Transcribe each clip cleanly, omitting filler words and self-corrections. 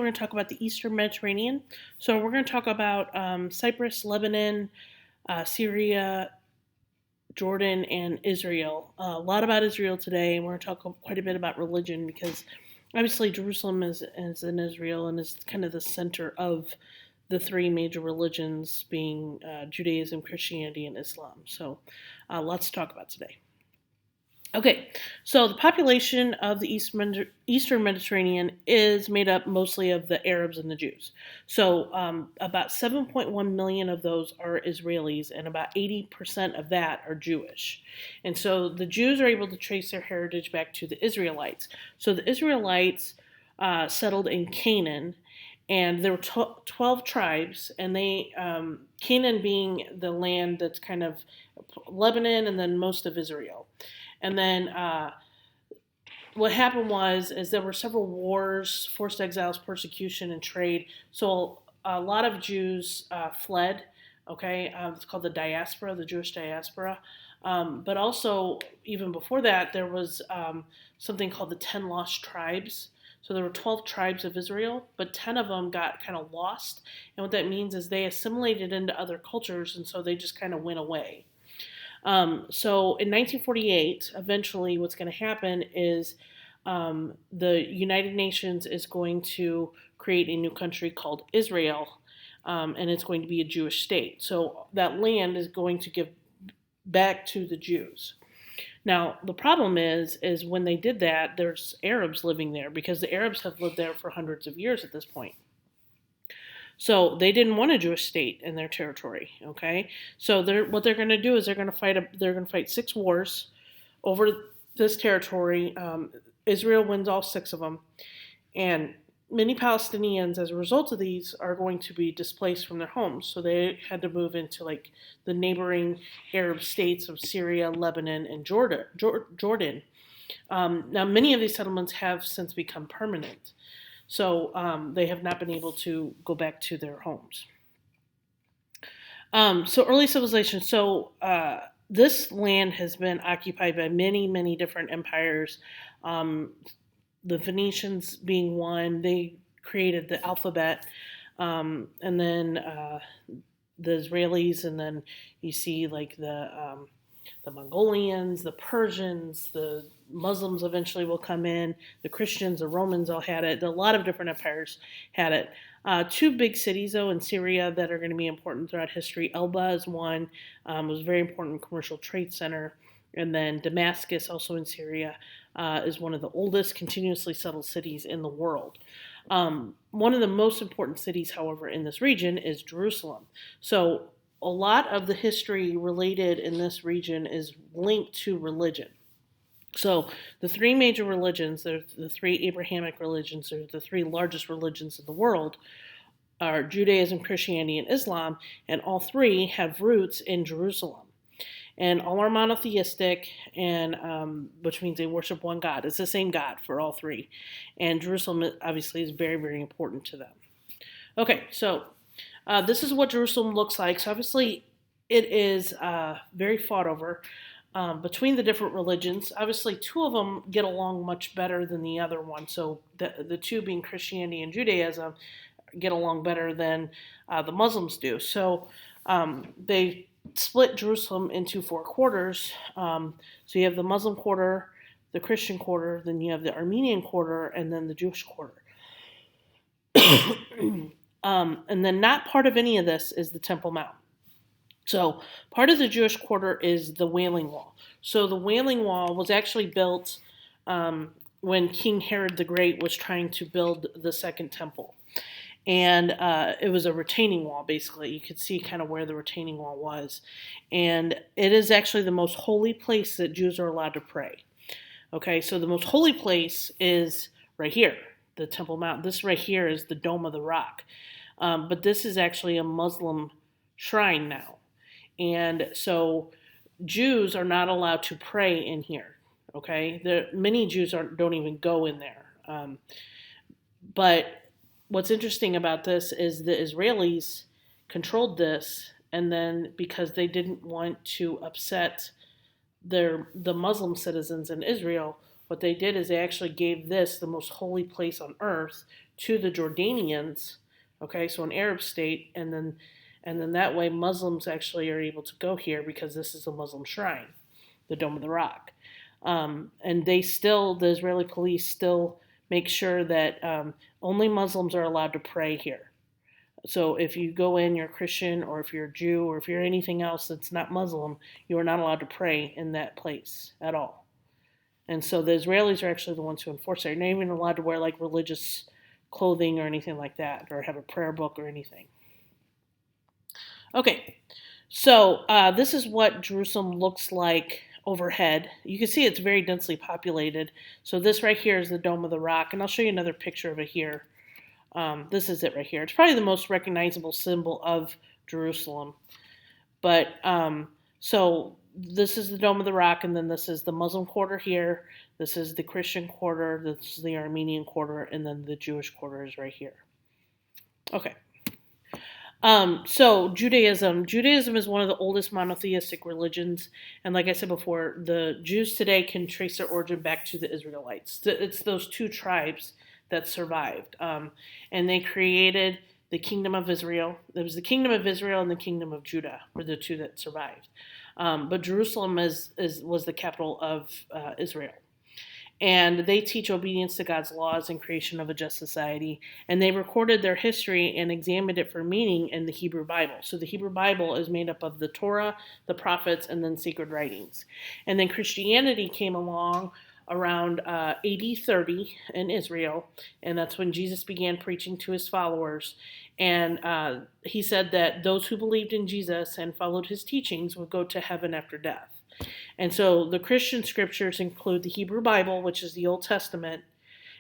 We're going to talk about the Eastern Mediterranean. So we're going to talk about Cyprus, Lebanon, Syria, Jordan, and Israel. A lot about Israel today, and we're going to talk quite a bit about religion because obviously Jerusalem is in Israel and is kind of the center of the three major religions being Judaism, Christianity, and Islam. So lots to talk about today. Okay, so the population of the Eastern Mediterranean is made up mostly of the Arabs and the Jews. So about 7.1 million of those are Israelis, and about 80% of that are Jewish. And so the Jews are able to trace their heritage back to the Israelites. So the Israelites settled in Canaan, and there were 12 tribes, and Canaan being the land that's kind of Lebanon and then most of Israel. And then what happened is there were several wars, forced exiles, persecution, and trade. So a lot of Jews fled. Okay, it's called the diaspora, the Jewish diaspora. But also, even before that, there was something called the 10 lost tribes. So there were 12 tribes of Israel, but 10 of them got kind of lost. And what that means is they assimilated into other cultures, and so they just kind of went away. So in 1948, eventually what's going to happen is the United Nations is going to create a new country called Israel, and it's going to be a Jewish state. So that land is going to give back to the Jews. Now, the problem is when they did that, there's Arabs living there because the Arabs have lived there for hundreds of years at this point. So they didn't want a Jewish state in their territory. Okay, so what they're going to do is they're going to fight 6 wars over this territory. Israel wins all 6 of them, and many Palestinians, as a result of these, are going to be displaced from their homes. So they had to move into like the neighboring Arab states of Syria, Lebanon, and Jordan. Now, many of these settlements have since become permanent. So they have not been able to go back to their homes. So early civilization. So this land has been occupied by many, many different empires. The Phoenicians being one, they created the alphabet, and then the Israelis, and then you see like the Mongolians, the Persians, the Muslims eventually will come in, the Christians, the Romans all had it. A lot of different empires had it. 2 big cities, though, in Syria that are going to be important throughout history. Elba is one, was a very important commercial trade center. And then Damascus, also in Syria, is one of the oldest continuously settled cities in the world. One of the most important cities, however, in this region is Jerusalem. So a lot of the history related in this region is linked to religion. So the 3 major religions, the 3 Abrahamic religions, they're the 3 largest religions in the world, are Judaism, Christianity, and Islam, and all 3 have roots in Jerusalem. And all are monotheistic, and which means they worship one God. It's the same God for all 3. And Jerusalem obviously is very, very important to them. Okay, so this is what Jerusalem looks like. So obviously it is very fought over between the different religions. Obviously 2 of them get along much better than the other one. So the 2 being Christianity and Judaism get along better than the Muslims do. So they split Jerusalem into 4 quarters. So you have the Muslim quarter, the Christian quarter, then you have the Armenian quarter, and then the Jewish quarter. And then not part of any of this is the Temple Mount. So part of the Jewish quarter is the Wailing Wall. So the Wailing Wall was actually built when King Herod the Great was trying to build the second temple. And it was a retaining wall, basically. You could see kind of where the retaining wall was. And it is actually the most holy place that Jews are allowed to pray. Okay, so the most holy place is right here, the Temple Mount. This right here is the Dome of the Rock. But this is actually a Muslim shrine now. And so Jews are not allowed to pray in here. Okay, many Jews don't even go in there. But what's interesting about this is the Israelis controlled this, and then because they didn't want to upset the Muslim citizens in Israel, what they did is they actually gave this, the most holy place on earth, to the Jordanians, okay, so an Arab state, and then that way Muslims actually are able to go here because this is a Muslim shrine, the Dome of the Rock. And the Israeli police still make sure that only Muslims are allowed to pray here. So if you go in, you're a Christian, or if you're a Jew, or if you're anything else that's not Muslim, you are not allowed to pray in that place at all. And so the Israelis are actually the ones who enforce it. You're not even allowed to wear like religious clothing or anything like that, or have a prayer book or anything. Okay, so this is what Jerusalem looks like overhead. You can see it's very densely populated. So this right here is the Dome of the Rock, and I'll show you another picture of it here. This is it right here. It's probably the most recognizable symbol of Jerusalem. But so this is the Dome of the Rock, and then this is the Muslim quarter here. This is the Christian quarter. This is the Armenian quarter, and then the Jewish quarter is right here. Okay. So Judaism. Judaism is one of the oldest monotheistic religions, and like I said before, the Jews today can trace their origin back to the Israelites. It's those two tribes that survived, and they created the kingdom of Israel. There was the kingdom of Israel and the kingdom of Judah were the two that survived. But Jerusalem was the capital of Israel. And they teach obedience to God's laws and creation of a just society. And they recorded their history and examined it for meaning in the Hebrew Bible. So the Hebrew Bible is made up of the Torah, the prophets, and then sacred writings. And then Christianity came along around AD 30 in Israel, and that's when Jesus began preaching to his followers. And he said that those who believed in Jesus and followed his teachings would go to heaven after death. And so the Christian scriptures include the Hebrew Bible, which is the Old Testament,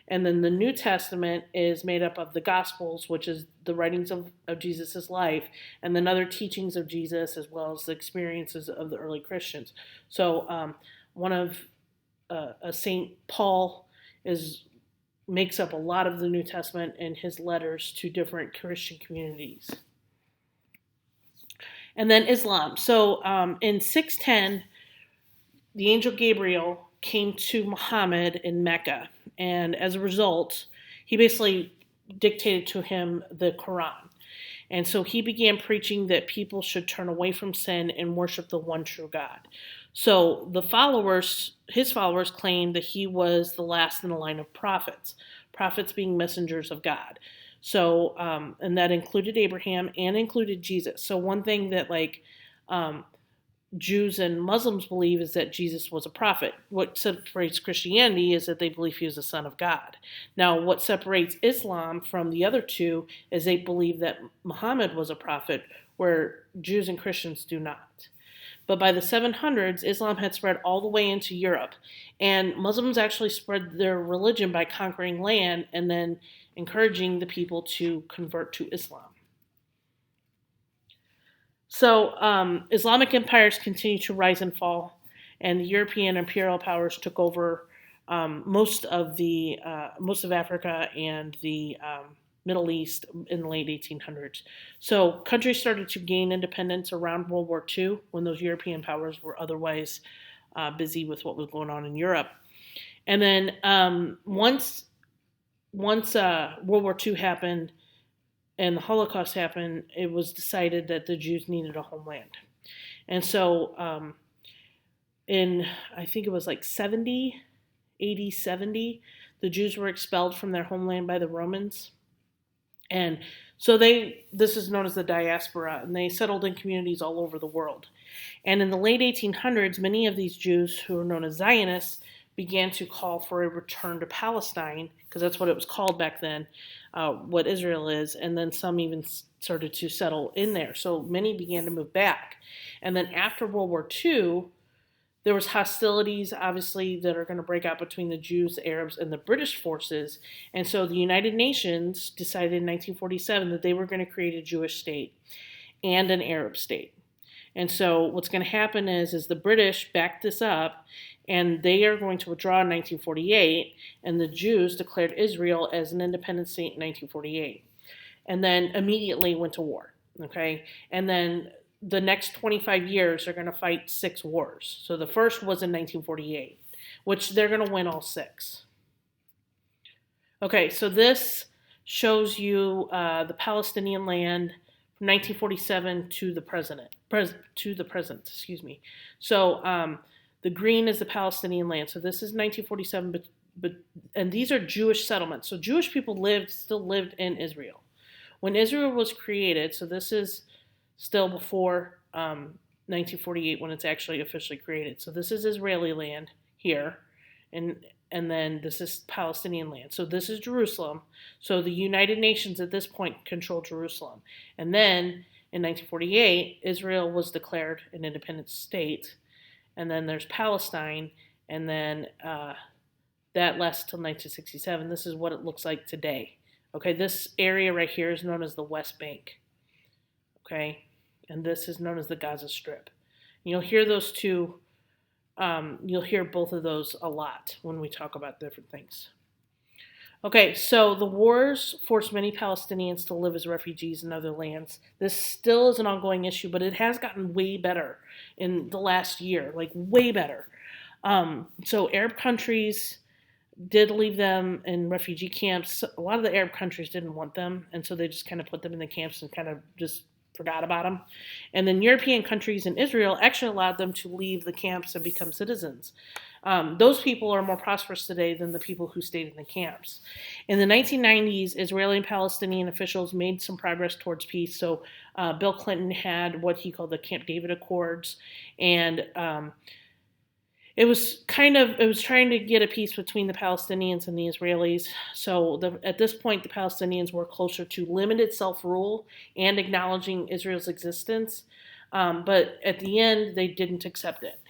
and then the New Testament is made up of the Gospels, which is the writings of Jesus' life, and then other teachings of Jesus, as well as the experiences of the early Christians. So one of St. Paul makes up a lot of the New Testament in his letters to different Christian communities. And then Islam. So in 610, the angel Gabriel came to Muhammad in Mecca, and as a result, he basically dictated to him the Quran. And so he began preaching that people should turn away from sin and worship the one true God. So his followers claimed that he was the last in the line of prophets being messengers of God. So, and that included Abraham and included Jesus. So one thing that Jews and Muslims believe is that Jesus was a prophet. What separates Christianity is that they believe he was the Son of God. Now, what separates Islam from the other two is they believe that Muhammad was a prophet, where Jews and Christians do not. But by the 700s, Islam had spread all the way into Europe, and Muslims actually spread their religion by conquering land and then encouraging the people to convert to Islam. So Islamic empires continued to rise and fall, and the European imperial powers took over most of Africa and the Middle East in the late 1800s. So countries started to gain independence around World War II, when those European powers were otherwise busy with what was going on in Europe. And then once World War II happened, and the Holocaust happened, it was decided that the Jews needed a homeland. And so I think it was like 80, 70, the Jews were expelled from their homeland by the Romans. And so this is known as the diaspora, and they settled in communities all over the world. And in the late 1800s, many of these Jews, who were known as Zionists, began to call for a return to Palestine, because that's what it was called back then, what Israel is, and then some even started to settle in there. So many began to move back. And then after World War II, there was hostilities, obviously, that are going to break out between the Jews, the Arabs, and the British forces. And so the United Nations decided in 1947 that they were going to create a Jewish state and an Arab state. And so what's going to happen is the British backed this up, and they are going to withdraw in 1948, and the Jews declared Israel as an independent state in 1948, and then immediately went to war, okay? And then the next 25 years, they're going to fight 6 wars. So the first was in 1948, which they're going to win all 6. Okay, so this shows you the Palestinian land from 1947 to the present. Excuse me. So the green is the Palestinian land. So this is 1947, but and these are Jewish settlements. So Jewish people still lived in Israel when Israel was created. So this is still before 1948 when it's actually officially created. So this is Israeli land here, and then this is Palestinian land. So this is Jerusalem. So the United Nations at this point controlled Jerusalem. And then in 1948, Israel was declared an independent state. And then there's Palestine. And then that lasts until 1967. This is what it looks like today. Okay, this area right here is known as the West Bank. Okay, and this is known as the Gaza Strip. You'll hear those two. You'll hear both of those a lot when we talk about different things. Okay, so the wars forced many Palestinians to live as refugees in other lands. This still is an ongoing issue, but it has gotten way better in the last year, like way better. So Arab countries did leave them in refugee camps. A lot of the Arab countries didn't want them, and so they just kind of put them in the camps and kind of just forgot about them. And then European countries and Israel actually allowed them to leave the camps and become citizens. Those people are more prosperous today than the people who stayed in the camps. In the 1990s, Israeli and Palestinian officials made some progress towards peace. So Bill Clinton had what he called the Camp David Accords, and it was trying to get a peace between the Palestinians and the Israelis. So at this point, the Palestinians were closer to limited self-rule and acknowledging Israel's existence. But at the end, they didn't accept it.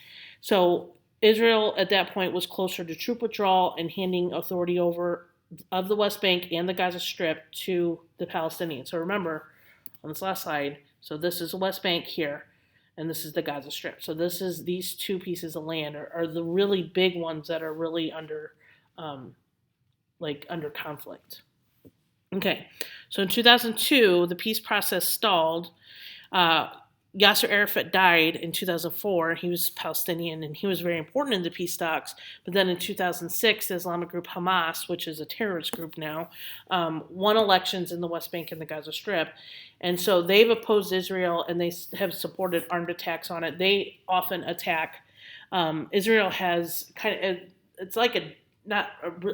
So Israel at that point was closer to troop withdrawal and handing authority over of the West Bank and the Gaza Strip to the Palestinians. So remember, on this last slide, so this is the West Bank here, and this is the Gaza Strip. So these two pieces of land are the really big ones that are really under conflict. Okay, so in 2002, the peace process stalled. Yasser Arafat died in 2004. He was Palestinian, and he was very important in the peace talks. But then in 2006, the Islamic group Hamas, which is a terrorist group now, won elections in the West Bank and the Gaza Strip. And so they've opposed Israel, and they have supported armed attacks on it. They often attack. Israel has it's like not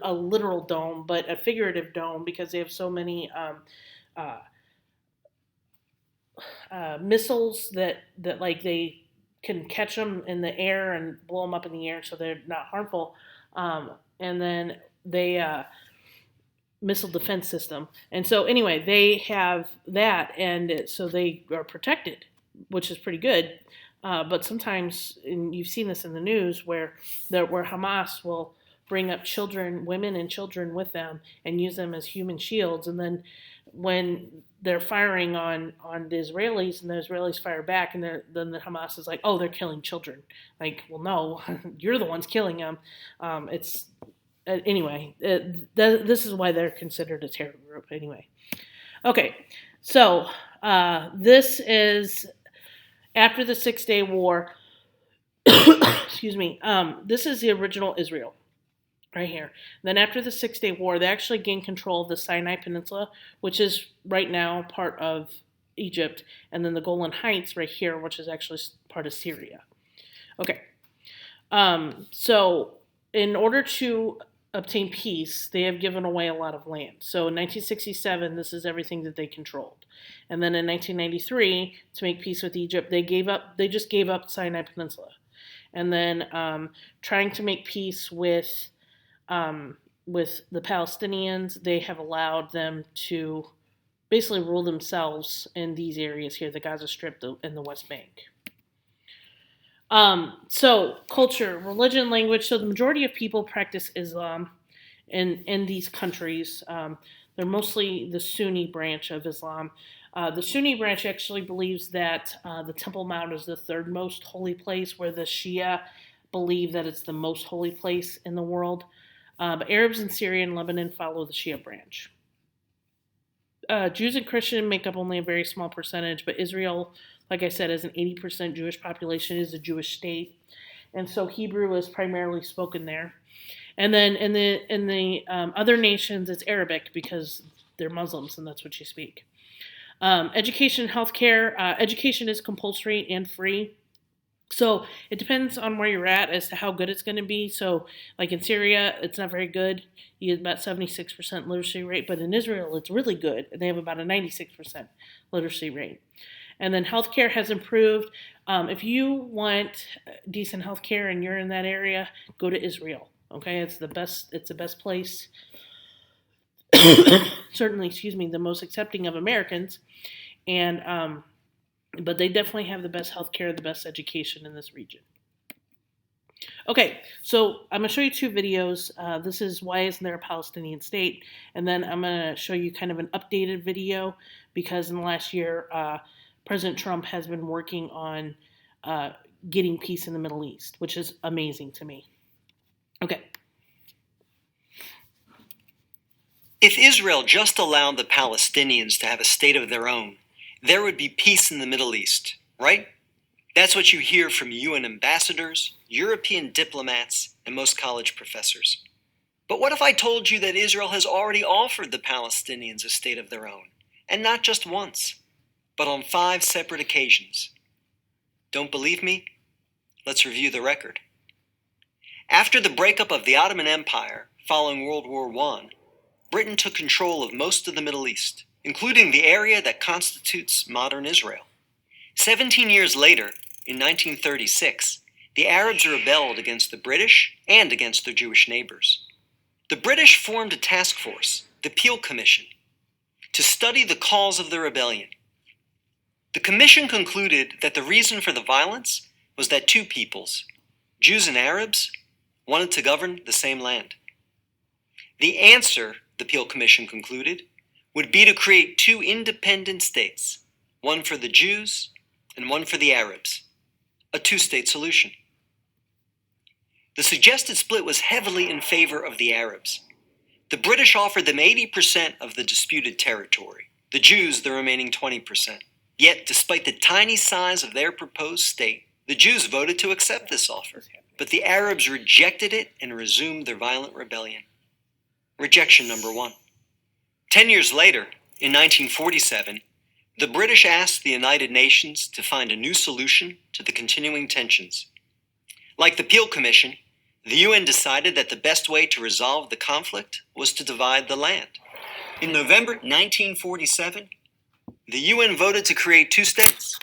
a literal dome, but a figurative dome, because they have so many missiles that like they can catch them in the air and blow them up in the air, so they're not harmful. And then they missile defense system. And so anyway, they have that, and so they are protected, which is pretty good. But sometimes, and you've seen this in the news, where Hamas will bring up women and children with them, and use them as human shields. And then when they're firing on the Israelis, and the Israelis fire back, and then the Hamas is like, oh, they're killing children. Like, well, no, you're the ones killing them. This is why they're considered a terror group anyway. Okay, so this is after the 6-Day War. Excuse me. This is the original Israel right here. Then after the 6-Day War, they actually gained control of the Sinai Peninsula, which is right now part of Egypt, and then the Golan Heights right here, which is actually part of Syria. Okay. So in order to obtain peace, they have given away a lot of land. So in 1967, this is everything that they controlled. And then in 1993, to make peace with Egypt, they just gave up Sinai Peninsula. And then trying to make peace with the Palestinians, they have allowed them to basically rule themselves in these areas here, the Gaza Strip and the West Bank. So culture, religion, language. So the majority of people practice Islam in these countries. They're mostly the Sunni branch of Islam. The Sunni branch actually believes that the Temple Mount is the third most holy place, where the Shia believe that it's the most holy place in the world. But Arabs in Syria and Lebanon follow the Shia branch. Jews and Christians make up only a very small percentage, but Israel, like I said, is an 80% Jewish population, is a Jewish state, and so Hebrew is primarily spoken there. And then in the other nations, it's Arabic, because they're Muslims and that's what you speak. Education, healthcare. Education is compulsory and free. So it depends on where you're at as to how good it's going to be. So, like in Syria, it's not very good. You get about 76% literacy rate, but in Israel, it's really good. They have about a 96% literacy rate. And then healthcare has improved. If you want decent healthcare and you're in that area, go to Israel. Okay, it's the best. It's the best place. Certainly, the most accepting of Americans, and but they definitely have the best healthcare, the best education in this region. Okay, so I'm going to show you two videos. This is why isn't there a Palestinian state? And then I'm going to show you kind of an updated video because in the last year, President Trump has been working on getting peace in the Middle East, which is amazing to me. Okay. If Israel just allowed the Palestinians to have a state of their own, there would be peace in the Middle East, right? That's what you hear from UN ambassadors, European diplomats, and most college professors. But what if I told you that Israel has already offered the Palestinians a state of their own, and not just once, but on 5 separate occasions? Don't believe me? Let's review the record. After the breakup of the Ottoman Empire following World War I, Britain took control of most of the Middle East, including the area that constitutes modern Israel. 17 years later, in 1936, the Arabs rebelled against the British and against their Jewish neighbors. The British formed a task force, the Peel Commission, to study the cause of the rebellion. The commission concluded that the reason for the violence was that 2 peoples, Jews and Arabs, wanted to govern the same land. The answer, the Peel Commission concluded, would be to create 2 independent states, one for the Jews and one for the Arabs, a 2-state solution. The suggested split was heavily in favor of the Arabs. The British offered them 80% of the disputed territory, the Jews the remaining 20%. Yet, despite the tiny size of their proposed state, the Jews voted to accept this offer, but the Arabs rejected it and resumed their violent rebellion. Rejection number 1. 10 years later, in 1947, the British asked the United Nations to find a new solution to the continuing tensions. Like the Peel Commission, the UN decided that the best way to resolve the conflict was to divide the land. In November 1947, the UN voted to create 2 states.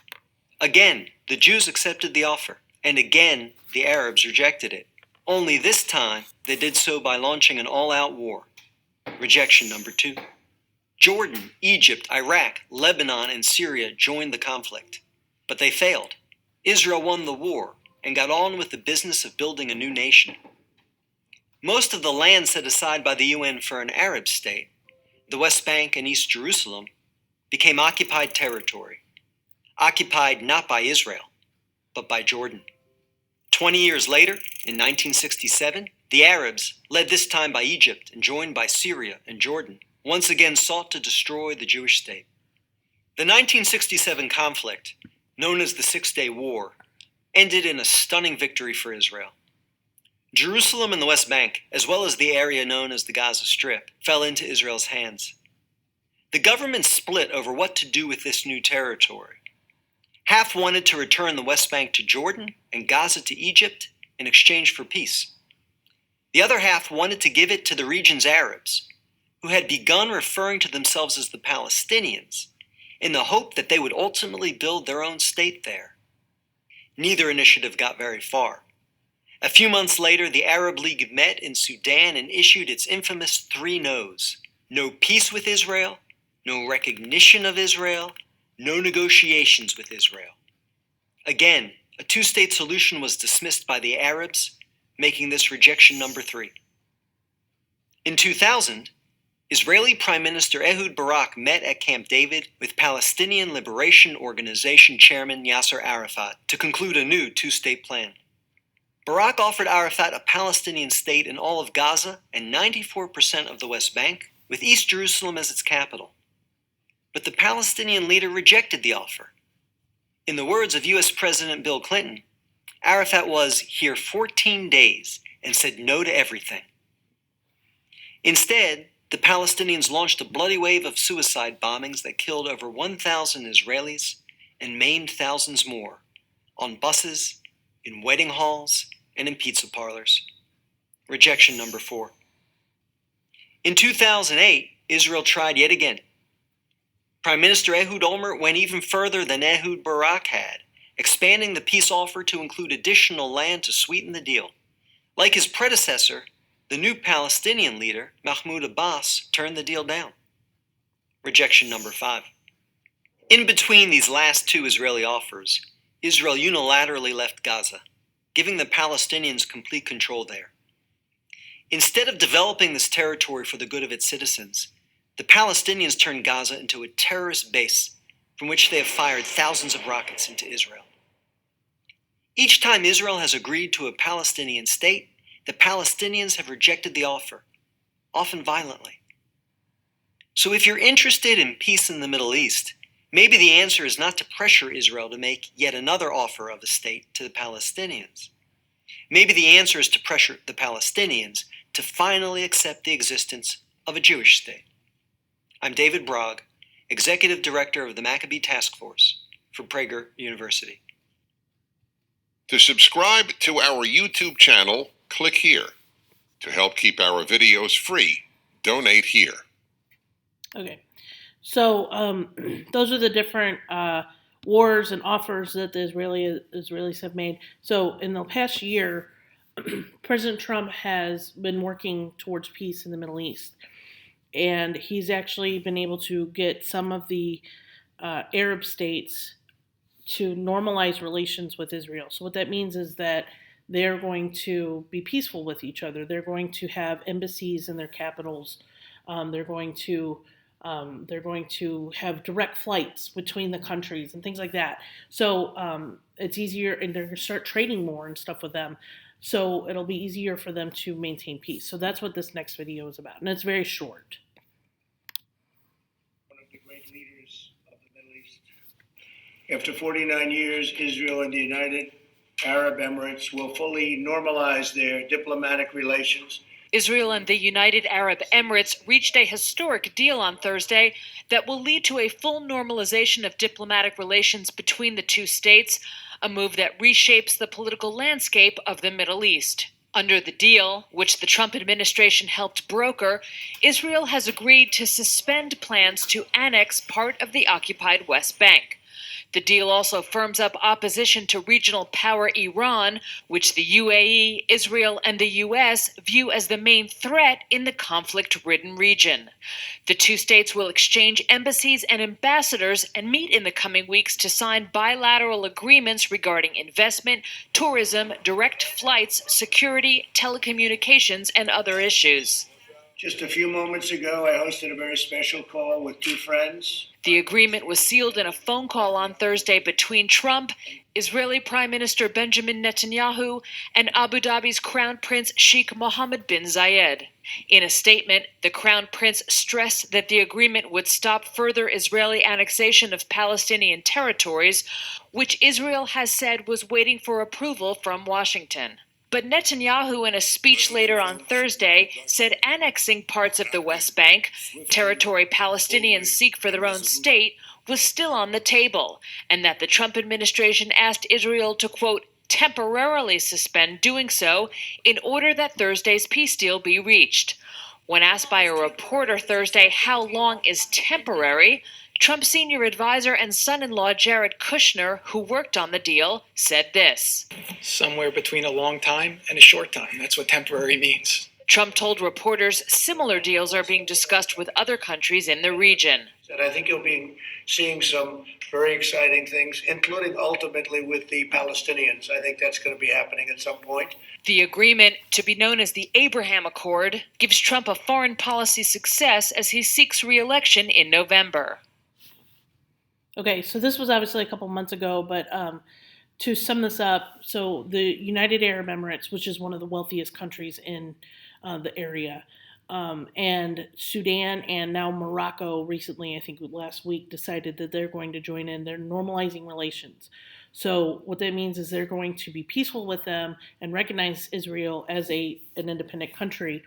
Again, the Jews accepted the offer, and again, the Arabs rejected it. Only this time, they did so by launching an all-out war. Rejection number 2. Jordan, Egypt, Iraq, Lebanon, and Syria joined the conflict, but they failed. Israel won the war and got on with the business of building a new nation. Most of the land set aside by the UN for an Arab state, the West Bank and East Jerusalem, became occupied territory, occupied not by Israel, but by Jordan. 20 years later, in 1967, the Arabs, led this time by Egypt and joined by Syria and Jordan, once again sought to destroy the Jewish state. The 1967 conflict, known as the Six-Day War, ended in a stunning victory for Israel. Jerusalem and the West Bank, as well as the area known as the Gaza Strip, fell into Israel's hands. The government split over what to do with this new territory. Half wanted to return the West Bank to Jordan and Gaza to Egypt in exchange for peace. The other half wanted to give it to the region's Arabs, who had begun referring to themselves as the Palestinians, in the hope that they would ultimately build their own state there. Neither initiative got very far. A few months later, the Arab League met in Sudan and issued its infamous 3 no's. No peace with Israel, no recognition of Israel, no negotiations with Israel. Again, a 2-state solution was dismissed by the Arabs, making this rejection number 3. In 2000, Israeli Prime Minister Ehud Barak met at Camp David with Palestinian Liberation Organization Chairman Yasser Arafat to conclude a new 2-state plan. Barak offered Arafat a Palestinian state in all of Gaza and 94% of the West Bank, with East Jerusalem as its capital. But the Palestinian leader rejected the offer. In the words of U.S. President Bill Clinton, Arafat was here 14 days and said no to everything. Instead, the Palestinians launched a bloody wave of suicide bombings that killed over 1,000 Israelis and maimed thousands more on buses, in wedding halls, and in pizza parlors. Rejection number 4. In 2008, Israel tried yet again. Prime Minister Ehud Olmert went even further than Ehud Barak had, expanding the peace offer to include additional land to sweeten the deal. Like his predecessor, the new Palestinian leader, Mahmoud Abbas, turned the deal down. Rejection number 5. In between these last two Israeli offers, Israel unilaterally left Gaza, giving the Palestinians complete control there. Instead of developing this territory for the good of its citizens, the Palestinians turned Gaza into a terrorist base from which they have fired thousands of rockets into Israel. Each time Israel has agreed to a Palestinian state, the Palestinians have rejected the offer, often violently. So if you're interested in peace in the Middle East, maybe the answer is not to pressure Israel to make yet another offer of a state to the Palestinians. Maybe the answer is to pressure the Palestinians to finally accept the existence of a Jewish state. I'm David Brog, Executive Director of the Maccabee Task Force for Prager University. To subscribe to our YouTube channel, click here. To help keep our videos free, donate here. Okay, so those are the different wars and offers that the Israelis have made. So in the past year, President Trump has been working towards peace in the Middle East. And he's actually been able to get some of the Arab states to normalize relations with Israel. So what that means is that they're going to be peaceful with each other. They're going to have embassies in their capitals. They're going to have direct flights between the countries and things like that. So it's easier, and they're going to start trading more and stuff with them. So it'll be easier for them to maintain peace. So that's what this next video is about, and it's very short. One of the great leaders of the Middle East. After 49 years, Israel and the United Arab Emirates will fully normalize their diplomatic relations. Israel and the United Arab Emirates reached a historic deal on Thursday that will lead to a full normalization of diplomatic relations between the two states, a move that reshapes the political landscape of the Middle East. Under the deal, which the Trump administration helped broker, Israel has agreed to suspend plans to annex part of the occupied West Bank. The deal also firms up opposition to regional power Iran, which the UAE, Israel, and the U.S. view as the main threat in the conflict-ridden region. The two states will exchange embassies and ambassadors and meet in the coming weeks to sign bilateral agreements regarding investment, tourism, direct flights, security, telecommunications, and other issues. Just a few moments ago, I hosted a very special call with two friends. The agreement was sealed in a phone call on Thursday between Trump, Israeli Prime Minister Benjamin Netanyahu, and Abu Dhabi's Crown Prince Sheikh Mohammed bin Zayed. In a statement, the Crown Prince stressed that the agreement would stop further Israeli annexation of Palestinian territories, which Israel has said was waiting for approval from Washington. But Netanyahu, in a speech later on Thursday, said annexing parts of the West Bank, territory Palestinians seek for their own state, was still on the table, and that the Trump administration asked Israel to, quote, temporarily suspend doing so in order that Thursday's peace deal be reached. When asked by a reporter Thursday how long is temporary, Trump's senior advisor and son-in-law Jared Kushner, who worked on the deal, said this. Somewhere between a long time and a short time. That's what temporary means. Trump told reporters similar deals are being discussed with other countries in the region. I think you'll be seeing some very exciting things, including ultimately with the Palestinians. I think that's going to be happening at some point. The agreement, to be known as the Abraham Accord, gives Trump a foreign policy success as he seeks re-election in November. Okay, so this was obviously a couple months ago, but to sum this up, so the United Arab Emirates, which is one of the wealthiest countries in the area, and Sudan and now Morocco recently, I think last week, decided that they're going to join in. They're normalizing relations. So what that means is they're going to be peaceful with them and recognize Israel as an independent country.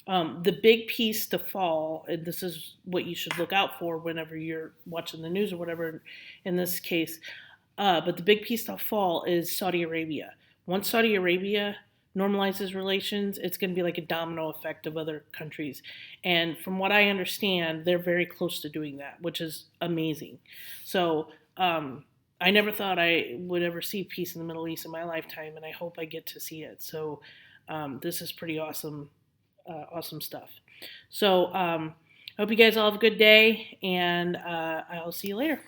The big piece to fall, and this is what you should look out for whenever you're watching the news or whatever in this case, but the big piece to fall is Saudi Arabia. Once Saudi Arabia normalizes relations, it's going to be like a domino effect of other countries. And from what I understand, they're very close to doing that, which is amazing. So I never thought I would ever see peace in the Middle East in my lifetime, and I hope I get to see it. So this is pretty awesome, awesome stuff. So I hope you guys all have a good day, and I'll see you later.